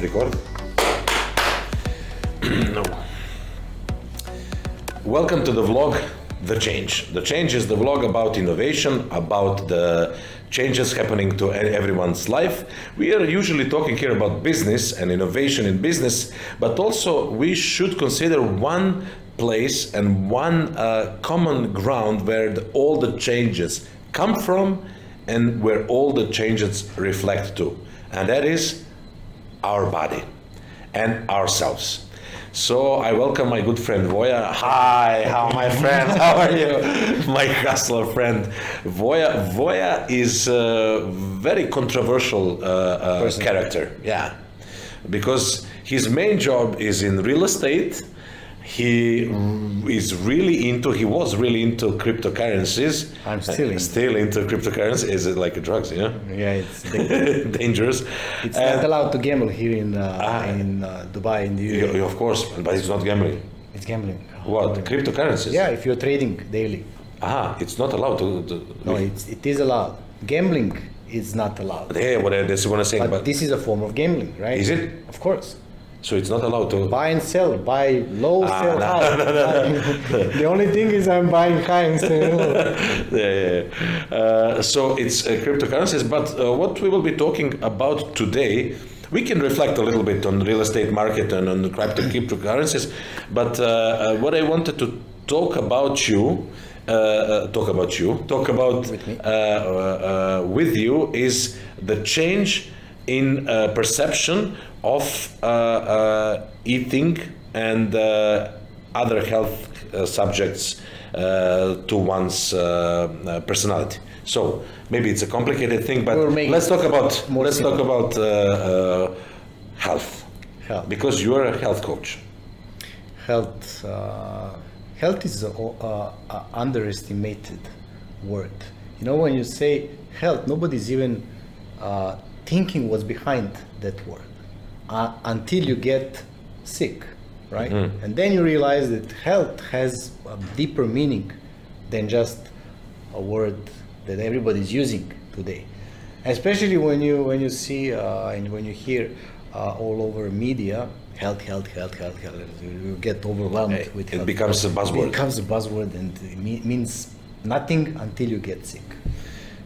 Record. No. Welcome to the vlog, The Change. The Change is the vlog about innovation, about the changes happening to everyone's life. We are usually talking here about business and innovation in business, but also we should consider one place and one common ground where all the changes come from and where all the changes reflect to, and that is our body and ourselves. So I welcome my good friend Voja. Hi, how my friend? How are you? My hustler friend Voja. Voja is a very controversial character. Yeah, because his main job is in real estate. He was really into cryptocurrencies. I'm still into cryptocurrencies. Is it like drugs? Yeah. Yeah, it's dangerous. It's not allowed to gamble here in Dubai, in the UAE. Of course, but it's not gambling. It's gambling. What? Cryptocurrencies? Yeah, if you're trading daily. It's not allowed to. No, it is allowed. Gambling is not allowed. Yeah, that's what I'm saying. But this is a form of gambling, right? Is it? Of course. So it's not allowed to buy and sell, buy low, sell high. The only thing is I'm buying high and selling low. So it's cryptocurrencies, but what we will be talking about today, we can reflect a little bit on real estate market and on the cryptocurrencies, but what I wanted to talk about with you is the change in perception of eating and other health subjects to one's personality. So maybe it's a complicated thing, but let's talk about health, because you are a health coach. Health is an underestimated word. You know, when you say health, nobody's even thinking what's behind that word until you get sick, right? Mm-hmm. And then you realize that health has a deeper meaning than just a word that everybody's using today. Especially when you see and when you hear all over media, health. You get overwhelmed with health. It becomes a buzzword. It becomes a buzzword, and it means nothing until you get sick.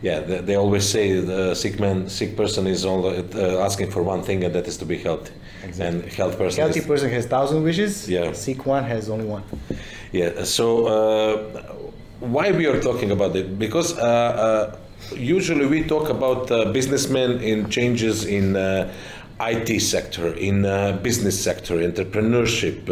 Yeah, they always say the sick person is only asking for one thing, and that is to be healthy. Exactly. And healthy person has 1,000 wishes. Yeah. Sick one has only one. Yeah. So why we are talking about it? Because usually we talk about businessmen in changes in IT sector, in business sector, entrepreneurship,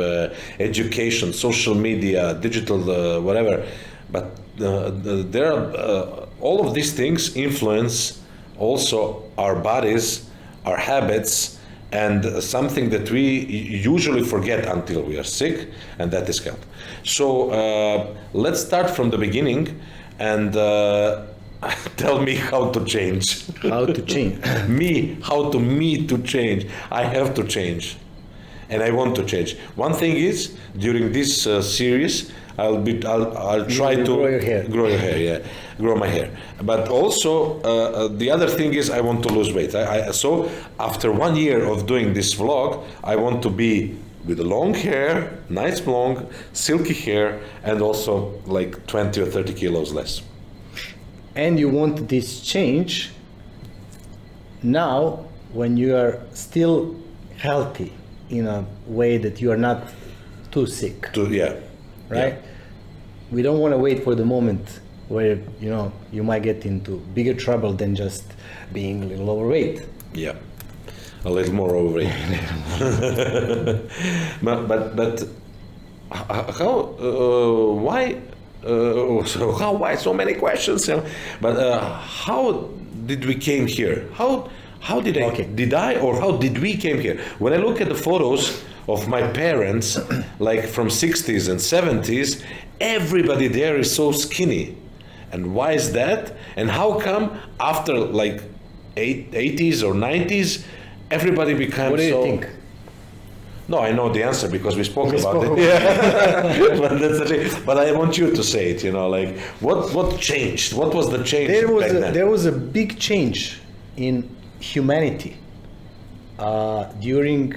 education, social media, digital, whatever. But there are all of these things influence also our bodies, our habits, and something that we usually forget until we are sick, and that is health. So let's start from the beginning and tell me how to change. How to change? How to change. I have to change, and I want to change. One thing is, during this series, I'll try to grow my hair. But also the other thing is I want to lose weight. So after 1 year of doing this vlog, I want to be with long hair, nice long, silky hair, and also like 20 or 30 kilos less. And you want this change now when you are still healthy in a way that you are not too sick. Right? Yeah. We don't want to wait for the moment where you might get into bigger trouble than just being a little overweight. Yeah, a little more overweight. but how? Why? Why so many questions? But how did we came here? How did I? Okay. Did I or how did we came here? When I look at the photos of my parents, like from 60s and 70s, everybody there is so skinny. And why is that? And how come after like 80s or 90s, everybody becomes so... What do you think? No, I know the answer because we spoke about it. Yeah. But I want you to say it, like what changed? What was the change back then? There was a big change in humanity during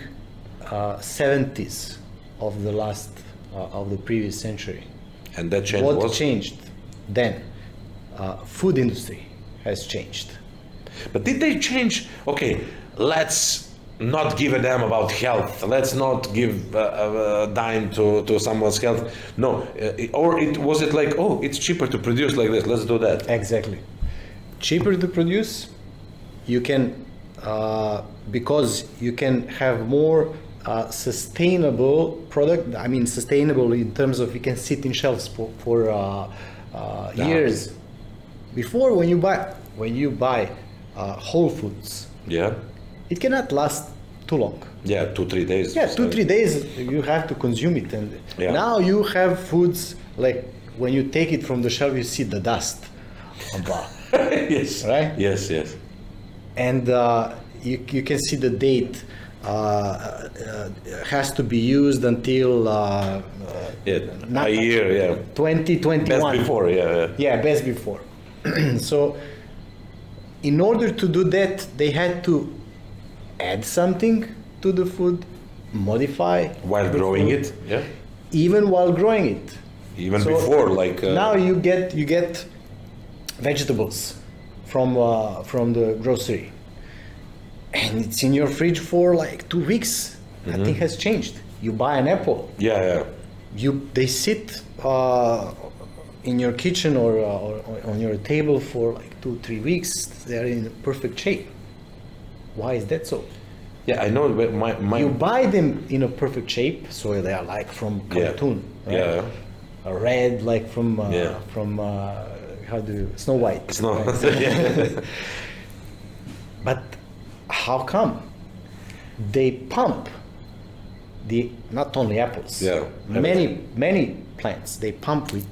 70s of the last of the previous century. And that change What was? changed then? Food industry has changed. But did they change? Okay, let's not give a damn about health. Let's not give a dime to someone's health. No, or was it like, oh, it's cheaper to produce like this. Let's do that. Exactly. Cheaper to produce. You can because you can have more sustainable product. I mean, sustainable in terms of you can sit in shelves for years. Before, when you buy whole foods, Yeah. it cannot last too long. Yeah, 2-3 days. Yeah, 2-3 days you have to consume it, and Yeah. now you have foods like when you take it from the shelf, you see the dust on bar, Yes. right? Yes, yes. And you can see the date has to be used until Yeah, not- a year, yeah. 2021. Best before, yeah. Yeah, best before. So, in order to do that, they had to add something to the food, modify While the growing food, it, yeah. even while growing it. Even So before, like. now you get vegetables from the grocery, and it's in your fridge for like 2 weeks. Nothing has changed. You buy an apple, Yeah, yeah. they sit in your kitchen or on your table for like 2-3 weeks. They're in perfect shape. Why is that so? Yeah, I know. But my You buy them in a perfect shape, so they are like from Yeah. cartoon, right? Yeah. Red, like from Yeah. how do you, Snow White. It's not. right? Yeah. But how come they pump the not only apples? Yeah, many plants they pump with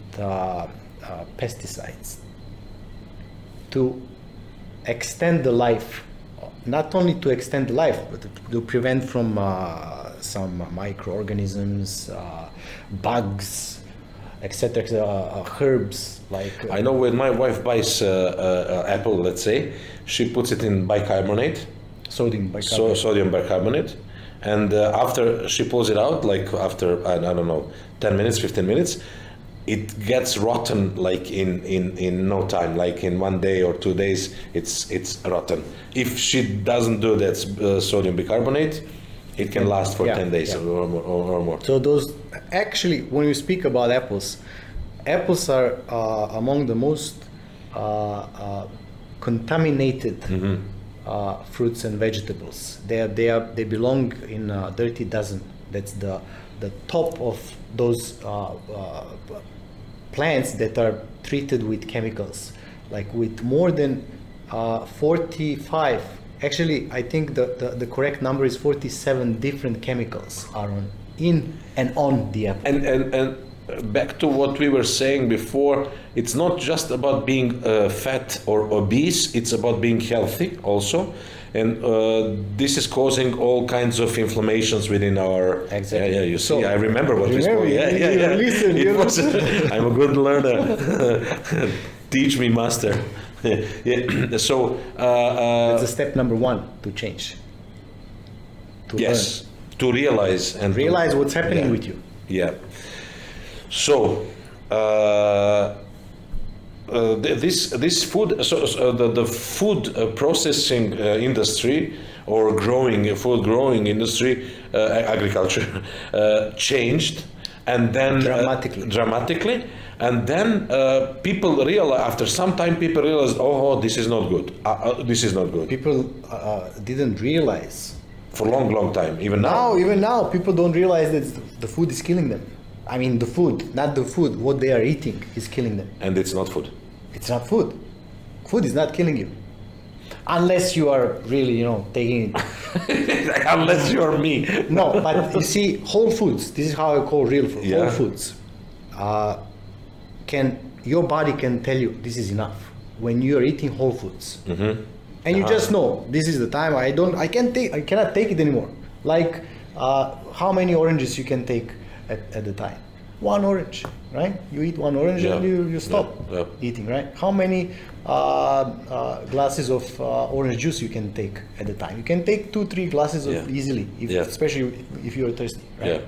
pesticides to extend the life. Not only to extend the life, but to prevent from some microorganisms, bugs, etc., herbs like. I know when my wife buys apple, let's say, she puts it in bicarbonate, Sodium bicarbonate. sodium bicarbonate, and after she pulls it out, like after I don't know, 10 minutes, 15 minutes, it gets rotten like in no time, like in 1 day or 2 days, it's rotten. If she doesn't do that sodium bicarbonate, it can last for Yeah, 10 days yeah. or more. So those actually, when you speak about apples, apples are among the most contaminated fruits and vegetables. They belong in dirty dozen. That's the top of those plants that are treated with chemicals, like with more than 45. Actually, I think the correct number is 47 different chemicals are in and on the apple. And back to what we were saying before, it's not just about being fat or obese, it's about being healthy also. And this is causing all kinds of inflammations within our. Exactly. Yeah, you see, So, I remember what we spoke. you listen, It you was, I'm a good learner. Teach me, master. Yeah. So. That's the step number one to change. To Yes. To realize and realize to, what's happening yeah. with you. Yeah. So this food, the food processing industry or food growing industry, agriculture, changed, and then dramatically, and then people realize after some time people realized, oh, this is not good. This is not good. People didn't realize. For a long time, even now. Even now, people don't realize that the food is killing them. I mean, the food, not the food. What they are eating is killing them. And it's not food. It's not food. Food is not killing you, unless you are really, taking it. Unless you're me. No, but you see, whole foods. This is how I call real food. Yeah. Whole foods. Your body can tell you this is enough when you are eating whole foods, and you just know this is the time. I cannot take it anymore. Like how many oranges you can take at the time? one orange, right? You eat one orange Yeah. and you stop Yeah. eating, right? How many glasses of orange juice you can take at a time? You can take 2-3 glasses of Yeah. easily, especially if you're thirsty, right? Yeah.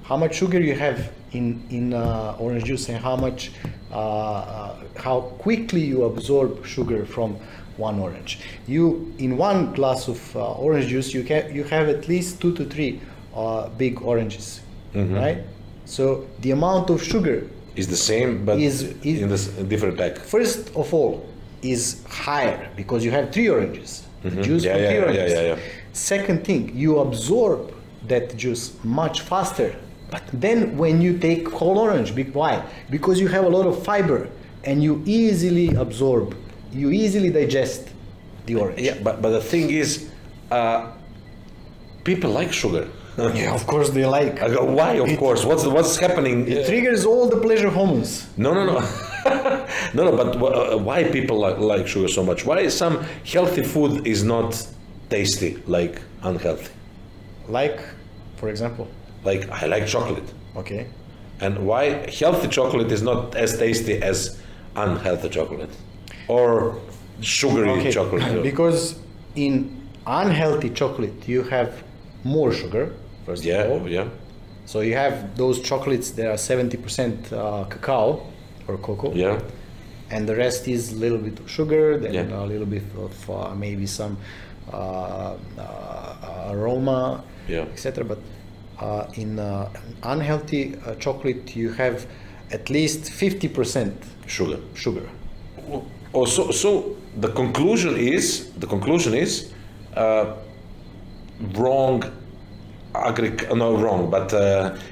How much sugar you have in orange juice, and how quickly you absorb sugar from one orange. You in one glass of orange juice, you have at least 2 to 3 big oranges, right? So the amount of sugar Is the same, but in this different pack. first of all is higher because you have 3 oranges. The juice from 3 oranges. Yeah. Second thing, you absorb that juice much faster. But then when you take whole orange, why? Because you have a lot of fiber and you easily absorb, you easily digest the orange. Yeah, but the thing is, people like sugar. Yeah, of course they like. I go, why? Of course. What's happening? It triggers all the pleasure hormones. No. No. But why people like sugar so much? Why some healthy food is not tasty like unhealthy? Like, for example. Like I like chocolate, Okay. and why healthy chocolate is not as tasty as unhealthy chocolate or sugary chocolate? Because in unhealthy chocolate you have more sugar, first of all. Yeah. So you have those chocolates that are 70% cacao or cocoa. Yeah. And the rest is a little bit of sugar, then Yeah. a little bit of maybe some aroma, Yeah. etc. But in unhealthy chocolate, you have at least 50% Sugar. sugar. Also, so the conclusion is wrong.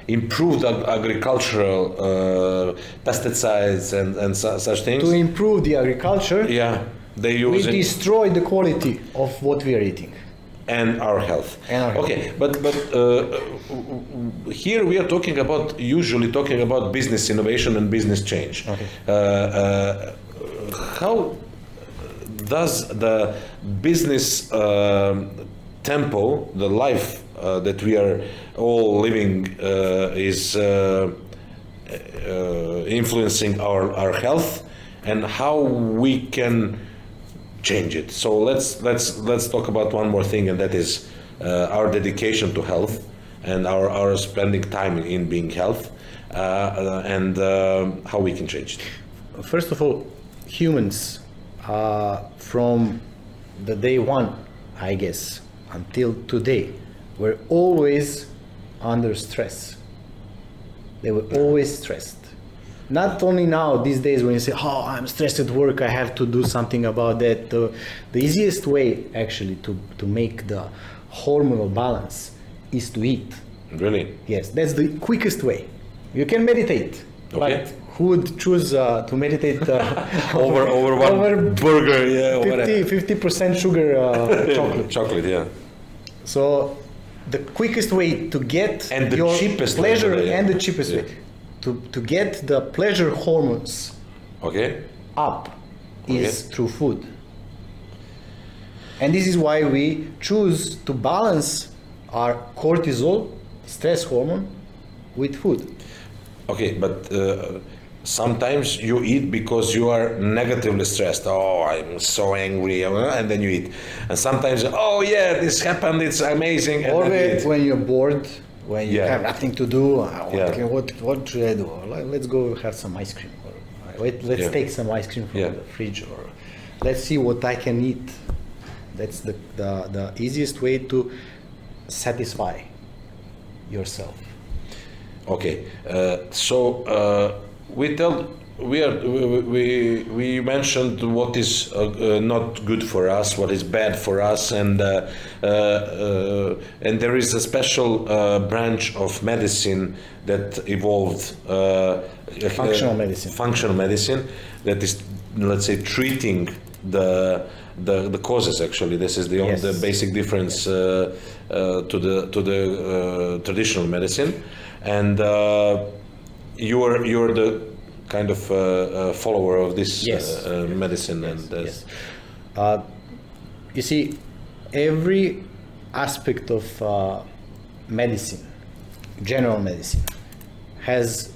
Improved agricultural pesticides and such things. To improve the agriculture, Yeah, they we use it. destroy the quality of what we are eating. And our health. And our health. Okay, but here we are usually talking about business innovation and business change. Okay. How does the business tempo, the life that we are all living, is influencing our health, and how we can change it? So let's talk about one more thing, and that is our dedication to health and our spending time in being health, and how we can change it. First of all, humans from the day one, I guess, until today, were always under stress. They were always stressed. Not only now, these days, when you say, oh, I'm stressed at work, I have to do something about that. The easiest way, actually, to make the hormonal balance is to eat. Really? Yes, that's the quickest way. You can meditate. Okay. But who would choose to meditate Over one burger, yeah, 50% sugar chocolate? chocolate, yeah. So the quickest way to get And the your cheapest way pleasure today, yeah. and the cheapest Yeah. way to get the pleasure hormones Okay. up is Okay. through food. And this is why we choose to balance our cortisol, stress hormone, with food. Okay, but sometimes you eat because you are negatively stressed. Oh, I'm so angry, and then you eat. And sometimes, oh yeah, this happened, it's amazing. And Or then you eat. when you're bored, when you Yeah. have nothing to do, Yeah. what should I do? Let's go have some ice cream. Or let's Yeah. take some ice cream from Yeah. the fridge. Or let's see what I can eat. That's the easiest way to satisfy yourself. Okay, we mentioned what is not good for us, what is bad for us, and there is a special branch of medicine that evolved. Functional medicine. Functional medicine that is, let's say, treating the causes. Actually, this is Yes. the basic difference to the traditional medicine. And you're the kind of follower of this Yes. medicine, and Yes. You see, every aspect of medicine, general medicine, has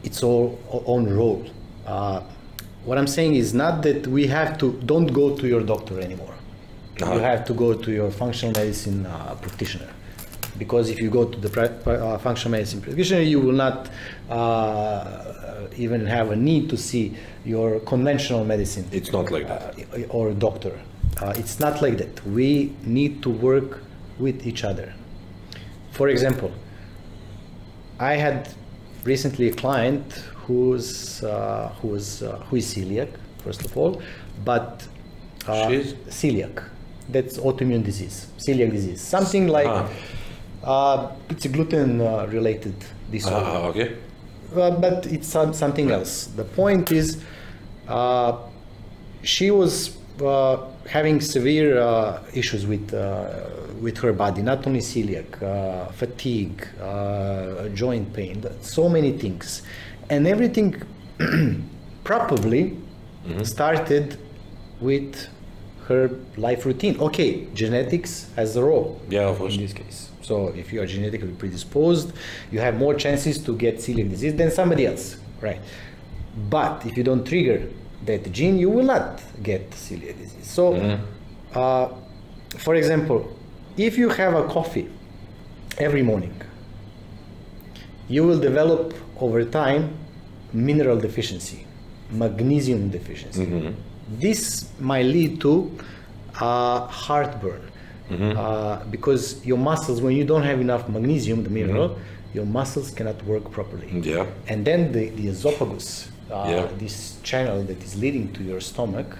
its own role. What I'm saying is not that we have to, don't go to your doctor anymore. You have to go to your functional medicine practitioner. Because if you go to the functional medicine practitioner, you will not even have a need to see your conventional medicine. It's not like that. Or doctor. It's not like that. We need to work with each other. For example, I had recently a client who is celiac, first of all, but She's celiac. That's autoimmune disease, celiac disease. Something like it's a gluten related disorder. Okay. But it's something else. The point is, she was having severe issues with her body, not only celiac, fatigue, joint pain, so many things. And everything probably started with her life routine. Okay, genetics has a role in this case. So if you are genetically predisposed, you have more chances to get celiac disease than somebody else, right? But if you don't trigger that gene, you will not get celiac disease. So, for example, if you have a coffee every morning, you will develop over time mineral deficiency, magnesium deficiency. This might lead to heartburn. Because your muscles, when you don't have enough magnesium, the mineral, your muscles cannot work properly. Yeah. And then the esophagus, this channel that is leading to your stomach,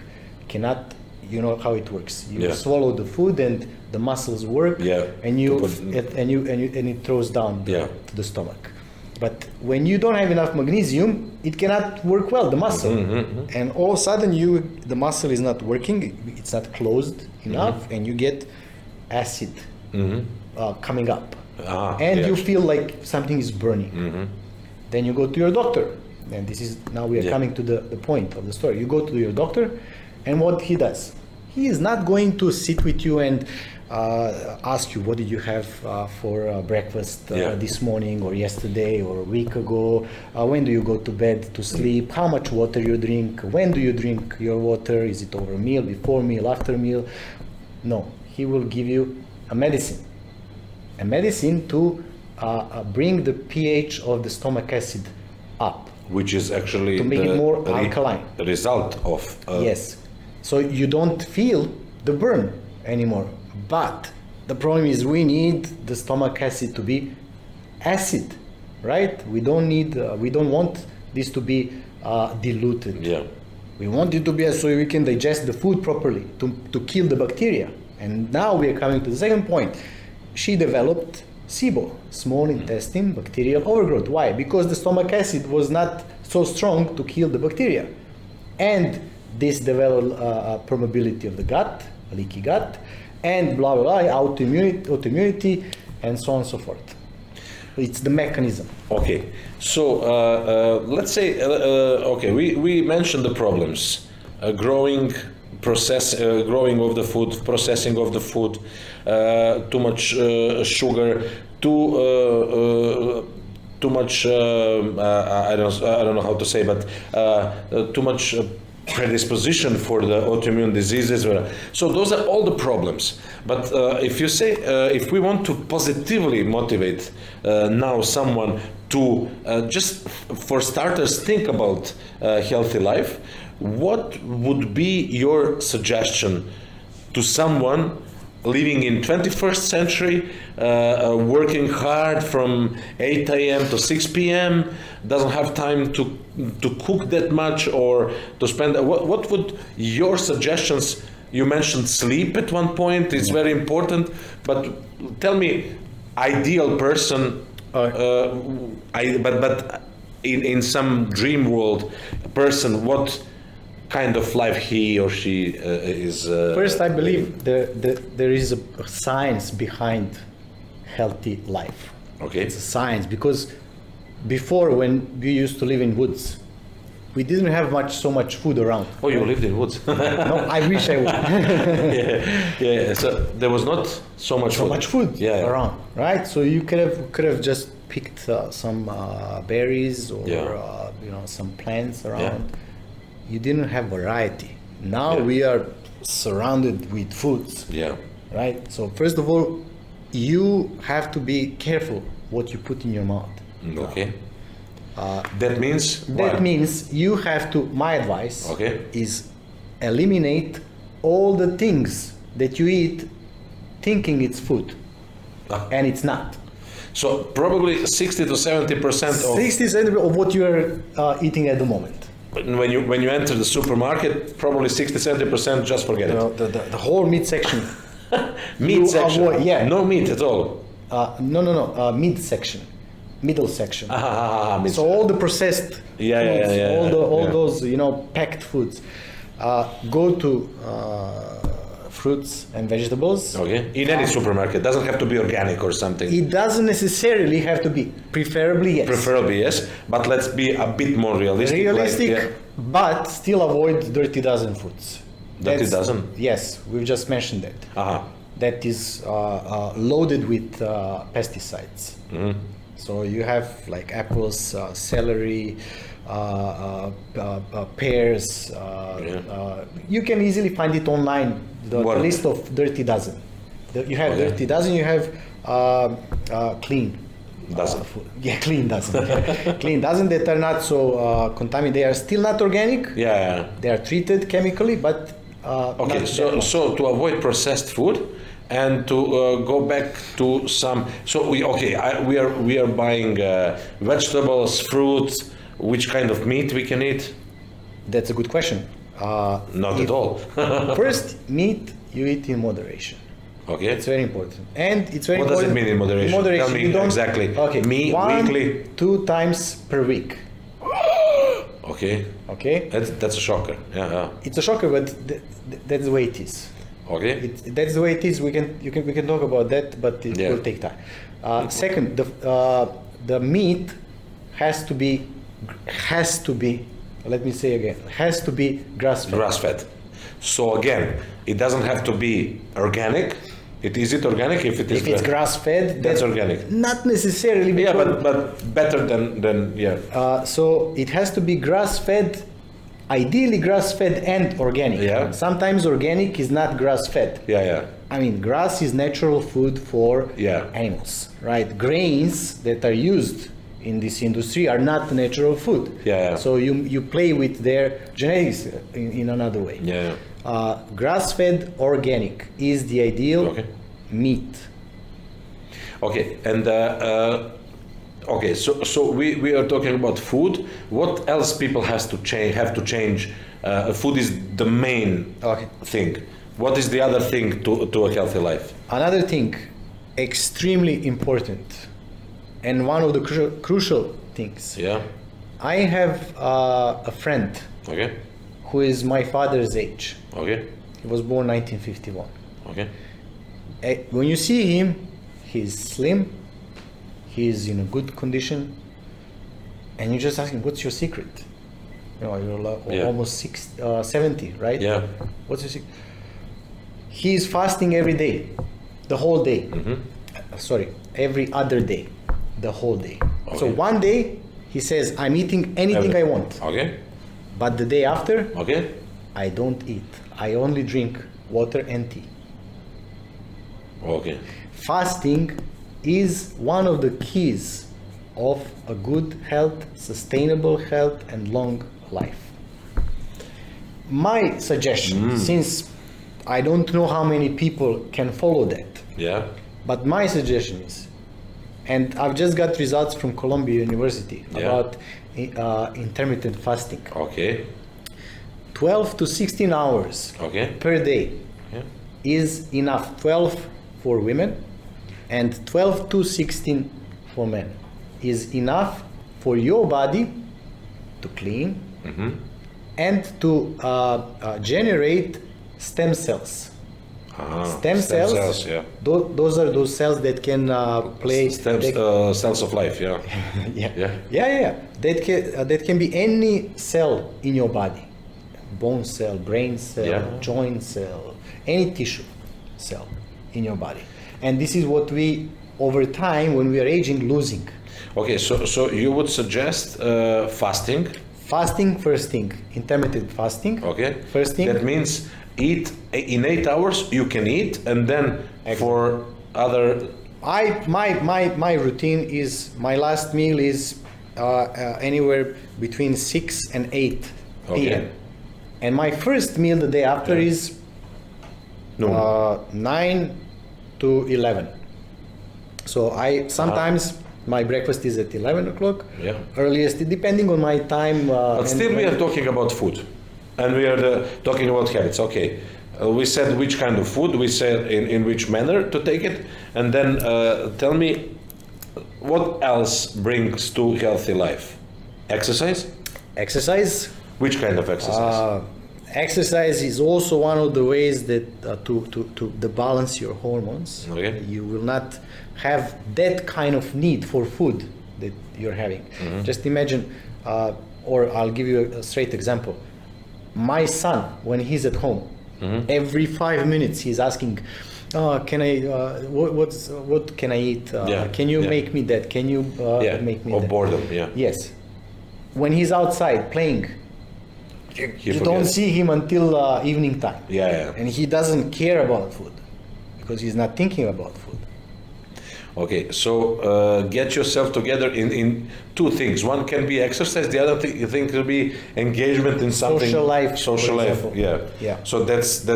cannot, you know how it works. You swallow the food and the muscles work, and it throws down to the stomach. But when you don't have enough magnesium, it cannot work well, the muscle. And all of a sudden, the muscle is not working, it's not closed enough, and you get acid coming up. You feel like something is burning. Then you go to your doctor. And this is, now we are coming to the point of the story. You go to your doctor, and what he does? He is not going to sit with you and ask you, what did you have for breakfast this morning or yesterday or a week ago? When do you go to bed to sleep? How much water you drink? When do you drink your water? Is it over meal, before meal, after meal? No, he will give you a medicine to bring the pH of the stomach acid up. Which is actually to make it more alkaline. The result of yes. So you don't feel the burn anymore. But the problem is we need the stomach acid to be acid, right? We don't want this to be diluted. Yeah. We want it to be so we can digest the food properly, to kill the bacteria. And now we are coming to the second point. She developed SIBO, small intestine bacterial overgrowth. Why? Because the stomach acid was not so strong to kill the bacteria. And this developed permeability of the gut, a leaky gut, and blah, blah, blah, autoimmunity, and so on and so forth. It's the mechanism. Okay, so let's say, we mentioned the problems. Growing of the food, processing of the food, too much sugar, too much, I don't know how to say, but too much predisposition for the autoimmune diseases. So those are all the problems. But if you say, if we want to positively motivate now someone to just for starters think about healthy life, what would be your suggestion to someone living in 21st century, working hard from 8 a.m. to 6 p.m., doesn't have time to cook that much or to spend, what would your suggestions? You mentioned sleep at one point, it's very important, but tell me, ideal person, but in some dream world person, what kind of life he or she is. First, I believe there is a science behind healthy life. Okay. It's a science, because before, when we used to live in woods, we didn't have so much food around. Oh, you lived in woods. No, I wish I would. yeah. So there was not so much food around, right? So you could have just picked some berries or Yeah. some plants around. Yeah. You didn't have variety. Now we are surrounded with foods, Yeah. right? So first of all, you have to be careful what you put in your mouth. Okay. That means That what? means you have to. My advice Okay. is eliminate all the things that you eat, thinking it's food, Ah. and it's not. So probably 60 to 70% of 60% of what you are eating at the moment. when you enter the supermarket, probably 60-70% just forget it. The whole meat section. Meat you section. avoid- yeah. No meat at all. No. Mid section, middle section. Meat. So all the processed Yeah, yeah, foods, yeah, all yeah. those packed foods. Go to fruits and vegetables. Okay. In any supermarket, doesn't have to be organic or something. It doesn't necessarily have to be. Preferably, yes. Preferably yes, but let's be a bit more realistic. Realistic, Like, but still avoid dirty dozen foods. Dirty That's- dozen? Yes, we've just mentioned that. That is loaded with pesticides. Mm-hmm. So you have like apples, celery, pears. You can easily find it online. The What? list of dirty dozen. You have Okay. dirty dozen. You have clean. Dozen. Food. Yeah, clean dozen. Clean dozen that are not so contaminated. They are still not organic. Yeah. They are treated chemically, but Okay, not so that much. so to avoid processed food and to go back to some. So we are buying vegetables, fruits. Which kind of meat we can eat? That's a good question. Not at all. First, meat you eat in moderation. Okay. It's very important, and it's very What does it important. mean in moderation? Tell me you don't- exactly. Okay, Weekly. 2 times per week. Okay. Okay, That's a shocker. Yeah. it's a shocker, but that's the way it is. Okay. That's the way it is. We can talk about that, but it Yeah. will take time. Second, the meat has to be. Let me say again. Has to be grass-fed. Grass fed. So again, it doesn't have to be organic. Is it organic? If it is If it's grass-fed, that's organic. Not necessarily. Yeah, because- but better than yeah. So it has to be grass-fed, ideally grass-fed and organic. Yeah. Sometimes organic is not grass-fed. Yeah. I mean, grass is natural food for Yeah. animals, right? Grains that are used in this industry are not natural food. Yeah. So you play with their genetics in another way. Yeah. Grass-fed organic is the ideal Okay. meat. Okay, and okay, so we are talking about food. What else people have to change? Food is the main Okay. thing. What is the other thing to a healthy life? Another thing, extremely important, and one of the crucial things. Yeah. I have a friend Okay. who is my father's age. Okay. He was born 1951. Okay. When you see him, he's slim, he's in a good condition, and you just ask him, "What's your secret?" You're like Yeah. almost 70, right? Yeah. What's your secret? He's fasting every day, the whole day. Sorry, every other day, the whole day. So Okay. one day he says, "I'm eating anything I want," Okay. but the day after, Okay. I don't eat. I only drink water and tea. Okay. Fasting is one of the keys of a good health, sustainable health, and long life. My suggestion, since I don't know how many people can follow that, Yeah. but my suggestion is, and I've just got results from Columbia University Yeah. about intermittent fasting. Okay. 12 to 16 hours Okay. per day Yeah. is enough. 12 for women and 12 to 16 for men is enough for your body to clean and to generate stem cells. Stem cells, Yeah. those are those cells that can play. Cells of life. Yeah. Yeah. That can be any cell in your body, bone cell, brain cell, Yeah. joint cell, any tissue cell in your body. And this is what we, over time, when we are aging, losing. Okay, so you would suggest fasting. Fasting, first thing. Intermittent fasting. Okay. First thing. That means eat in 8 hours. You can eat, and then for other. My routine is my last meal is anywhere between 6 and 8 p.m. Okay. And my first meal the day after is No. 9 to 11. So I sometimes my breakfast is at 11 o'clock. Yeah. Earliest, depending on my time. But still, we are talking about food, and we are talking about habits. Okay, we said which kind of food, we said in which manner to take it, and then tell me what else brings to healthy life? Exercise? Exercise. Which kind of exercise? Exercise is also one of the ways that to balance your hormones. Okay. You will not have that kind of need for food that you're having. Mm-hmm. Just imagine, or I'll give you a straight example. My son, when he's at home, Mm-hmm. every 5 minutes he's asking, "Can I? What can I eat? Can you make me that? Can you make me Or that?" boredom. Yeah. Yes. When he's outside playing, you don't forgets. see him until evening time. Yeah. And he doesn't care about food because he's not thinking about food. Okay, so get yourself together in two things. One can be exercise. The other thing could be engagement in something. Social life, Social for life. example. Yeah. Yeah. So that's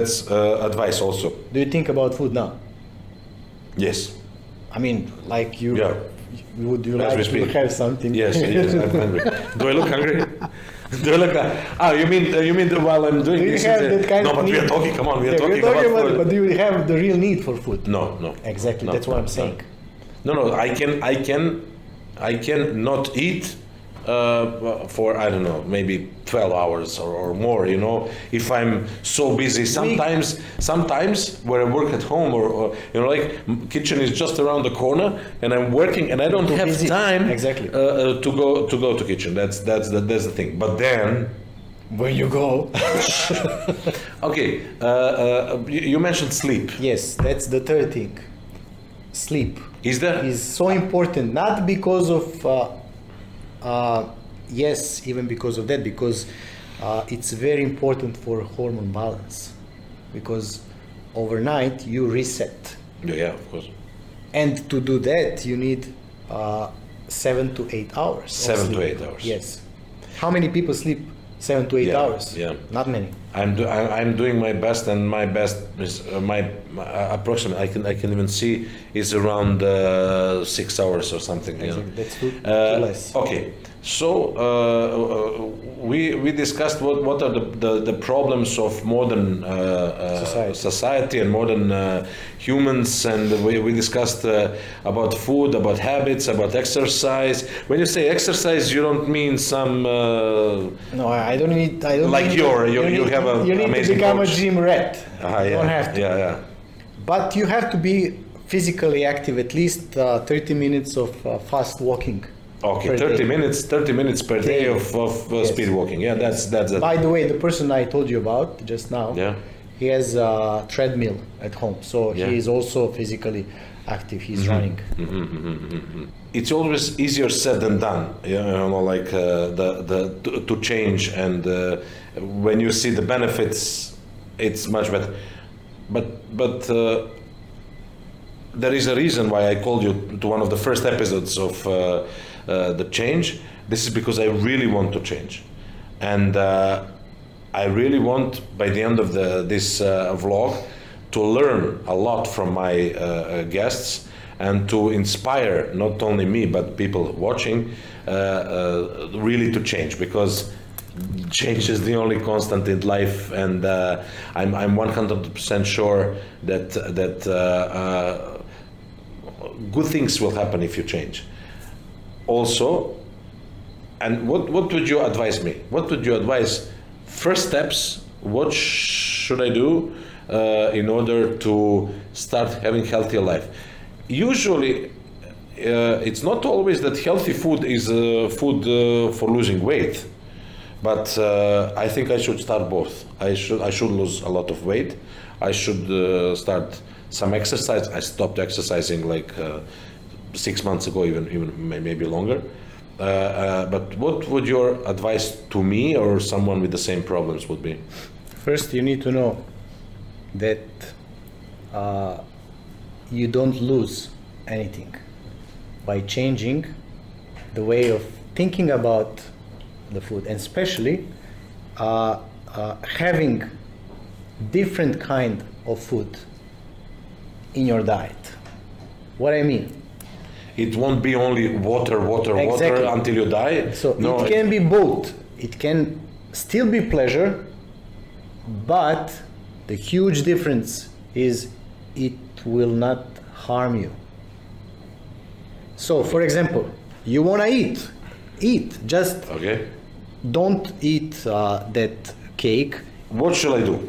advice also. Do you think about food now? Yes. I mean, like you. Yeah. Would you As we like to speak. have something? Yes. I'm hungry. Do I look hungry? Do I look? You mean while I'm doing Do you this? have that kind no, of but we are need? talking. Come on, we are Yeah, talking we're about food. but do you have the real need for food? No. Exactly. No, That's what I'm saying. No. I can not eat for I don't know, maybe 12 hours or more. You know, if I'm so busy. Sometimes where I work at home or you know, like kitchen is just around the corner, and I'm working and I don't have busy. time Exactly. to go to kitchen. That's the thing. But then. When you go. Okay, you mentioned sleep. Yes, that's the third thing. Sleep Is there? is so important, not because of yes, even because of that, because it's very important for hormone balance, because overnight you reset, Yeah, of course. and to do that you need 7 to 8 hours of 7 to sleep. 8 hours. Yes. How many people sleep 7 to 8 Yeah, hours? yeah. Not many. I'm doing my best, and my best is my approximate. I can even see is around 6 hours or something. You know. Exactly. That's too less. Okay, so we discussed what are the problems of modern society and modern humans, and we discussed about food, about habits, about exercise. When you say exercise, you don't mean some No, I don't need. I don't like need you have a You need to amazing become coach. a gym rat. You don't have to. Yeah. But you have to be physically active, at least 30 minutes of fast walking. Okay, per 30 day. minutes per day of Yes. speed walking. Yeah, that's By the way, the person I told you about just now, Yeah. he has a treadmill at home, so Yeah. he is also physically active. He's running. It's always easier said than done. You know, like to change, and when you see the benefits, it's much better. But there is a reason why I called you to one of the first episodes of the change. This is because I really want to change, and I really want by the end of this vlog to learn a lot from my guests, and to inspire not only me but people watching really to change, because change is the only constant in life, and I'm 100% sure that good things will happen if you change. Also, and what would you advise me? What would you advise? First steps. What should I do in order to start having healthier life? Usually, it's not always that healthy food is food for losing weight, but I think I should start both. I should lose a lot of weight. I should start some exercise. I stopped exercising like 6 months ago, even maybe longer. But what would your advice to me or someone with the same problems would be? First, you need to know that you don't lose anything by changing the way of thinking about the food, and especially having different kind of food in your diet. What I mean? It won't be only water Exactly. until you die. So it can be both. It can still be pleasure, but the huge difference is it will not harm you. So, for example, you want to eat. Just Okay. don't eat that cake. What shall I do?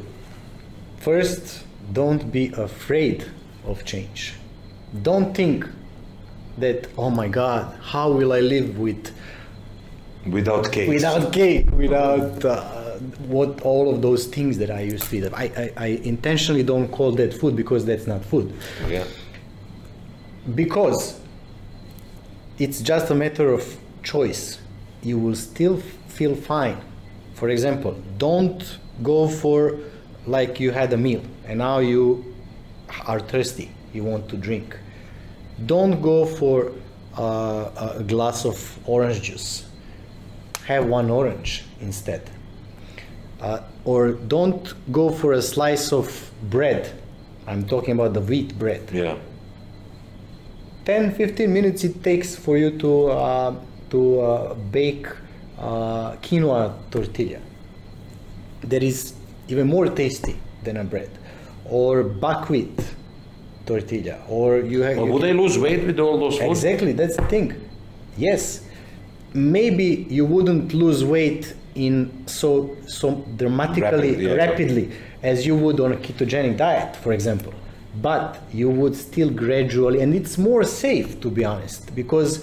First, don't be afraid of change. Don't think that, oh my God, how will I live Without cakes. without cake, without what all of those things that I used to eat. I intentionally don't call that food because that's not food. Yeah. Because it's just a matter of choice. You will still feel fine. For example, don't go for like you had a meal and now you are thirsty, you want to drink. Don't go for a glass of orange juice. Have one orange instead. Or don't go for a slice of bread. I'm talking about the wheat bread. Yeah. 10-15 minutes it takes for you to bake quinoa tortilla. That is even more tasty than a bread. Or buckwheat tortilla. Or you have. Well, would I lose weight with all those foods? Exactly, that's the thing. Yes, maybe you wouldn't lose weight in so dramatically, rapidly as you would on a ketogenic diet, for example. But you would still gradually, and it's more safe, to be honest, because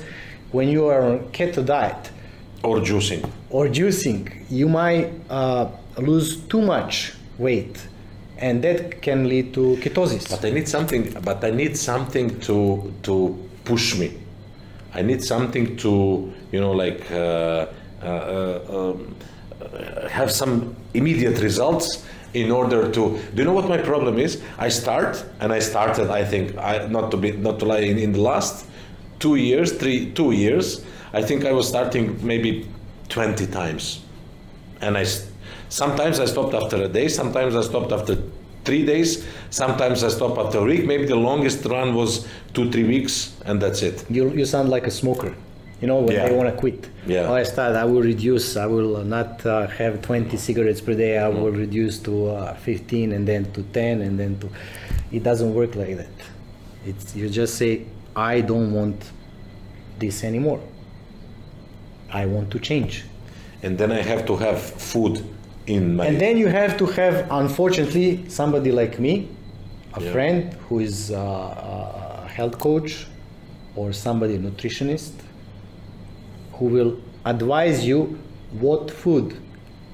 when you are on keto diet Or juicing. you might lose too much weight, and that can lead to ketosis. But I need something to push me. I need something to, have some immediate results in order to. Do you know what my problem is? I started. I think not to lie. In the last 2 years, 2 years, I think I was starting maybe 20 times, and sometimes I stopped after a day. Sometimes I stopped after 3 days. Sometimes I stopped after a week. Maybe the longest run was 2-3 weeks, and that's it. You sound like a smoker. When they want to quit. Yeah. I will reduce. I will not have 20 cigarettes per day. I will reduce to 15 and then to 10 and then to. It doesn't work like that. You just say, I don't want this anymore. I want to change. And then I have to have food in my. And then you have to have, unfortunately, somebody like me, a friend who is a health coach or somebody, a nutritionist, who will advise you what food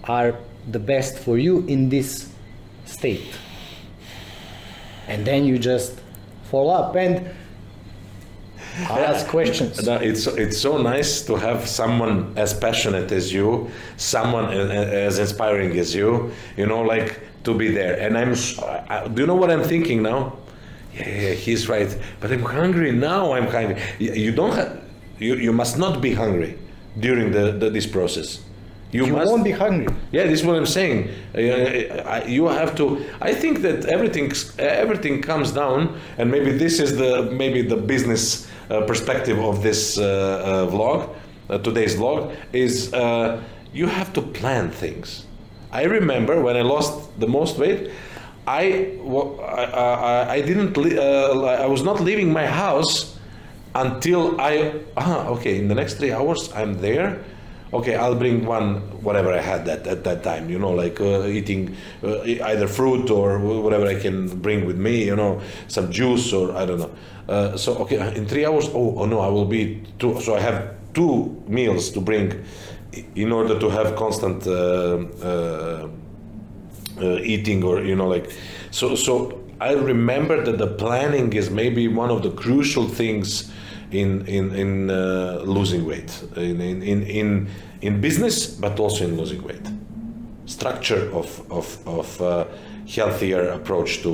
are the best for you in this state. And then you just follow up and ask questions. No, it's so nice to have someone as passionate as you, someone as inspiring as you, to be there. And do you know what I'm thinking now? Yeah, he's right. But I'm hungry now. I'm hungry. You don't have. You must not be hungry during this process. You won't be hungry. Yeah, this is what I'm saying. You have to. I think that everything comes down, and maybe this is the business perspective of this vlog, today's vlog, is you have to plan things. I remember when I lost the most weight, I was not leaving my house until in the next 3 hours I'm there. Okay, I'll bring whatever I had at that time, eating either fruit or whatever I can bring with me, some juice or I don't know. In 3 hours, I will be two. So I have 2 meals to bring in order to have constant eating or, So I remember that the planning is maybe one of the crucial things in losing weight in business, but also in losing weight. Structure of healthier approach to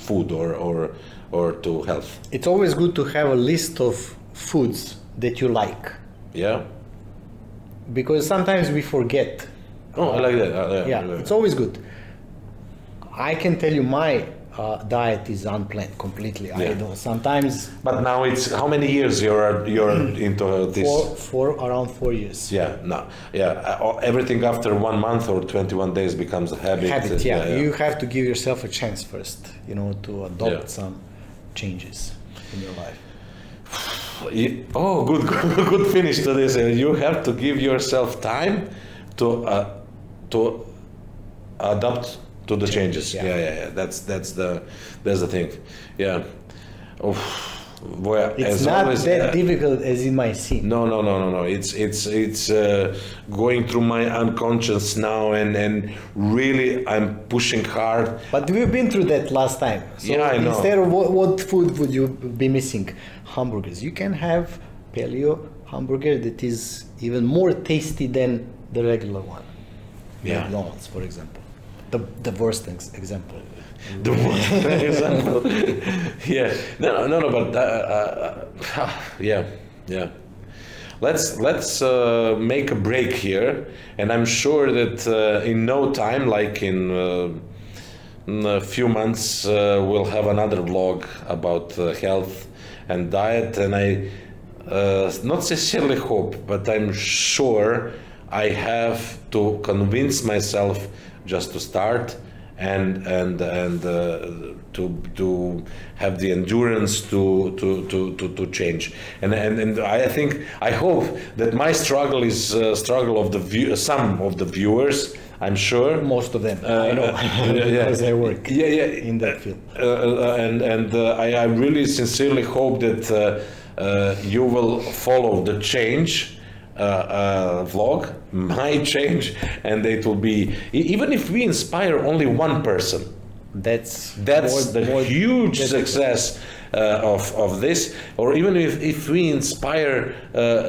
food or to health. It's always good to have a list of foods that you like, Yeah. because sometimes we forget. Oh, I like that. Yeah, it's always good. I can tell you my diet is unplanned completely. I Yeah. don't sometimes But now it's how many years you're into this? for around 4 years. Yeah, no, yeah. Everything after 1 month or 21 days becomes a habit. Habit, yeah. You have to give yourself a chance first, to adopt Yeah. some changes in your life. Oh, good finish to this. You have to give yourself time to adapt to the changes. Yeah. Yeah. That's the thing. Yeah. Oh, well, It's as not always, that difficult as it might seem. No. It's going through my unconscious now, and really I'm pushing hard. But we've been through that last time. So Yeah, I know. instead of what food would you be missing? Hamburgers. You can have paleo hamburger that is even more tasty than the regular one. Yeah. McDonald's, for example. The worst example. The one example. Yeah. No. But yeah. Let's make a break here, and I'm sure that in no time, like in a few months, we'll have another vlog about health and diet. And I not sincerely hope, but I'm sure I have to convince myself just to start and to have the endurance to change. And I hope that my struggle is struggle of some of the viewers. I'm sure Most of them, I know, because I work in that field. I really sincerely hope that you will follow the change vlog, my change, and it will be, even if we inspire only one person, that's the huge success of this. Or even if we inspire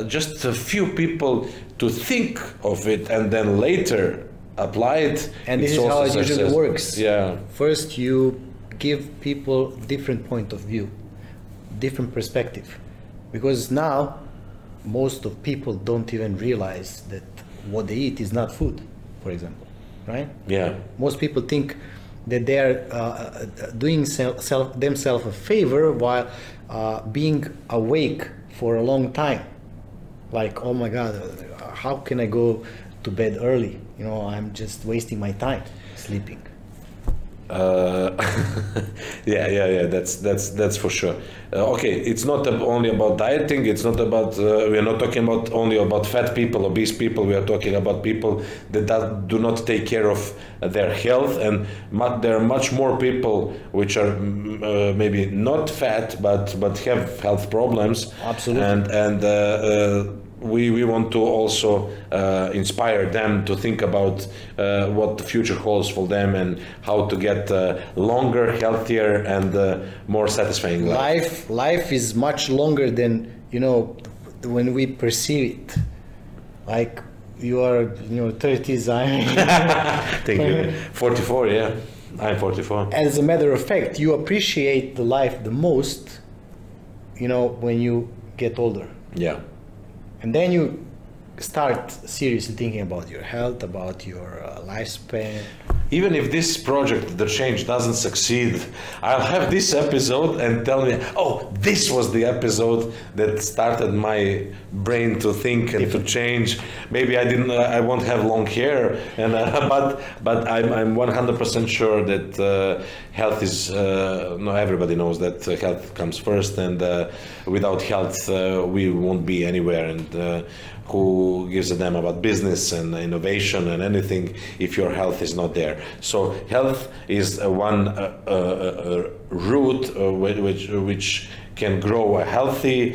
just a few people to think of it and then later apply it, And this it's is how also it usually success. works. Yeah. First, you give people different point of view, different perspective, because now most of people don't even realize that what they eat is not food, for example, right? Yeah. Most people think that they are doing themselves a favor while being awake for a long time. Like, oh my God, how can I go to bed early? I'm just wasting my time sleeping. Yeah. That's for sure. Okay, it's not only about dieting. It's not about. We are not talking about only about fat people, obese people. We are talking about people that do not take care of their health, and there are much more people which are maybe not fat but have health problems. Absolutely. And we want to also inspire them to think about what the future holds for them and how to get longer, healthier, and more satisfying life. Life is much longer than when we perceive it. Like you are 30s, Thank you. 44, yeah. I'm 44. As a matter of fact, you appreciate the life the most when you get older. Yeah. And then you start seriously thinking about your health, about your lifespan. Even if this project, the change, doesn't succeed, I'll have this episode and tell me, oh, this was the episode that started my brain to think and to change. Maybe I won't have long hair, and but I'm 100% sure that health is. Everybody knows that health comes first, and without health, we won't be anywhere. And who gives a damn about business and innovation and anything if your health is not there? So health is one root which can grow a healthy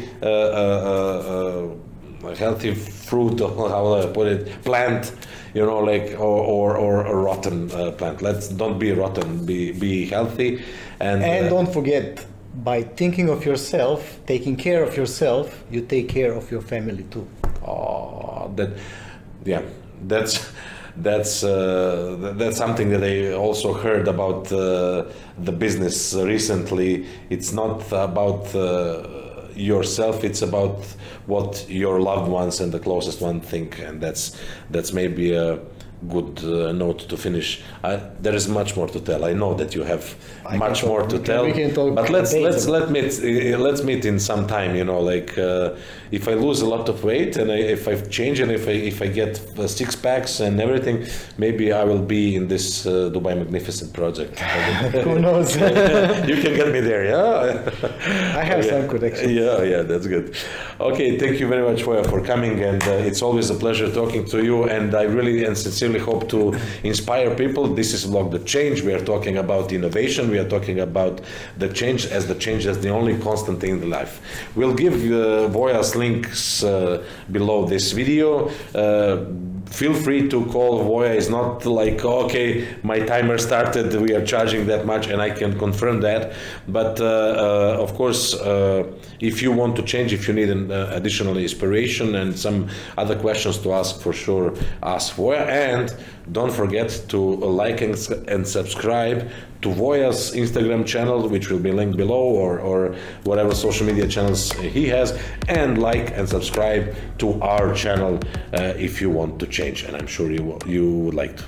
fruit, or how I put it, plant, or a rotten plant. Don't be rotten, be healthy, and don't forget by thinking of yourself, taking care of yourself, you take care of your family too. Oh, that's something that I also heard about the business recently. It's not about yourself; it's about what your loved ones and the closest one think, and that's maybe a good note to finish. There is much more to tell. I know that you have much more to tell, but let's meet in some time. If I lose a lot of weight and if I change and if I get six packs and everything, maybe I will be in this Dubai Magnificent project. Who knows? You can get me there, yeah. I have some connections. Yeah, that's good. Okay, thank you very much for coming, and it's always a pleasure talking to you. And I really and sincerely hope to inspire people. This is vlog The Change. We are talking about innovation. We are talking about the change as the only constant thing in life. We'll give Voja's links below this video. Feel free to call Voja. It's not like, okay, my timer started, we are charging that much, and I can confirm that. But of course, if you want to change, if you need an additional inspiration and some other questions to ask, for sure, ask Voja. And don't forget to like and subscribe to Voja's Instagram channel, which will be linked below, or whatever social media channels he has, and like and subscribe to our channel if you want to change, and I'm sure you would like to.